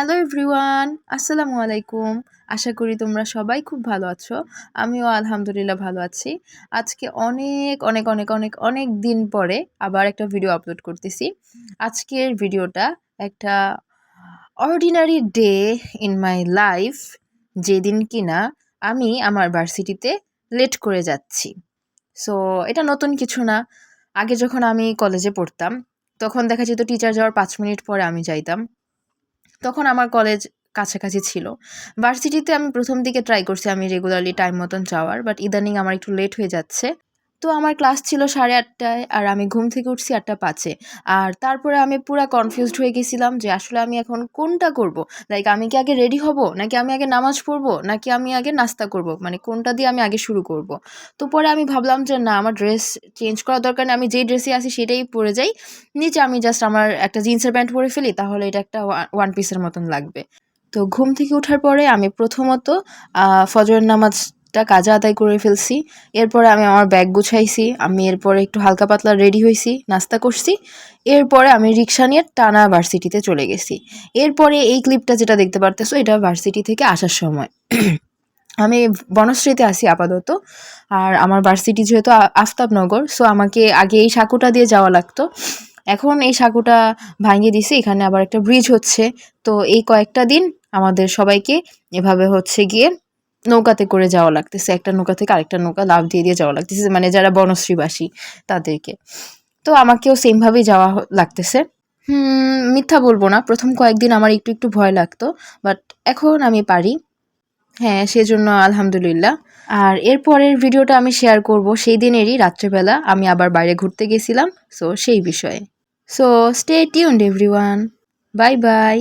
Hello everyone, আসসালামু আলাইকুম। আশা করি তোমরা সবাই খুব ভালো আছো। আমিও আলহামদুলিল্লাহ ভালো আছি। আজকে অনেক অনেক অনেক অনেক অনেক দিন পরে আবার একটা ভিডিও আপলোড করতেছি। আজকের ভিডিওটা একটা ordinary day in my life, যেদিন কিনা আমি আমার ভার্সিটিতে লেট করে যাচ্ছি। সো এটা নতুন কিছু না। আগে যখন আমি কলেজে পড়তাম তখন দেখা যেত টিচার যাওয়ার 5 মিনিট পরে আমি যাইতাম। তখন আমার কলেজ কাছাকাছি ছিল। ভার্সিটিতে আমি প্রথম দিকে ট্রাই করছি আমি রেগুলারলি টাইম মতন যাওয়ার, বাট ইদানিং আমার একটু লেট হয়ে যাচ্ছে। তো আমার ক্লাস ছিল 8:30টায় আর আমি ঘুম থেকে উঠছি 8:05-এ। আর তারপরে আমি পুরা কনফিউজড হয়ে গেছিলাম যে আসলে আমি এখন কোনটা করব। লাইক আমি কি আগে রেডি হব, নাকি আমি আগে নামাজ পড়বো, নাকি আমি আগে নাস্তা করব, মানে কোনটা দিয়ে আমি আগে শুরু করব। তো পরে আমি ভাবলাম যে না, আমার ড্রেস চেঞ্জ করার দরকার নেই, আমি যেই ড্রেসে আছি সেটাই পরে যাই। নিচে আমি জাস্ট আমার একটা জিন্সের প্যান্ট পরে ফেলি, তাহলে এটা একটা ওয়ান পিসের মতন লাগবে। তো ঘুম থেকে ওঠার পরে আমি প্রথমত ফজরের নামাজটা কাজা আদায় করে ফেলছি। এরপরে আমি আমার ব্যাগ গুছাইছি, আমি এরপরে একটু হালকা পাতলা রেডি হয়েছি, নাস্তা করছি। এরপরে আমি রিক্সা নিয়ে টানা ভার্সিটিতে চলে গেছি। এরপরে এই ক্লিপটা যেটা দেখতে পারতেছো, এটা ভার্সিটি থেকে আসার সময়। আমি বনশ্রীতে আছি আপাতত। আর আমার ভার্সিটি যেহেতু আফতাবনগর, সো আমাকে আগে এই সাঁকুটা দিয়ে যাওয়া লাগতো। এখন এই সাঁকুটা ভাঙিয়ে দিছে, এখানে আবার একটা ব্রিজ হচ্ছে। তো এই কয়েকটা দিন আমাদের সবাইকে এভাবে হচ্ছে গিয়ে নৌকাতে করে যাওয়া লাগতেছে, একটা নৌকা থেকে আরেকটা নৌকা লাফ দিয়ে দিয়ে যাওয়া লাগতেছে, মানে যারা বনশ্রীবাসী তাদেরকে। তো আমাকেও সেমভাবেই যাওয়া লাগতেছে। মিথ্যা বলবো না, প্রথম কয়েকদিন আমার একটু একটু ভয় লাগতো, বাট এখন আমি পারি। হ্যাঁ, সেজন্য আলহামদুলিল্লাহ। আর এরপরের ভিডিওটা আমি শেয়ার করব সেই দিনেরই রাত্রেবেলা আমি আবার বাইরে ঘুরতে গেছিলাম, সো সেই বিষয়ে। So stay tuned everyone, bye bye.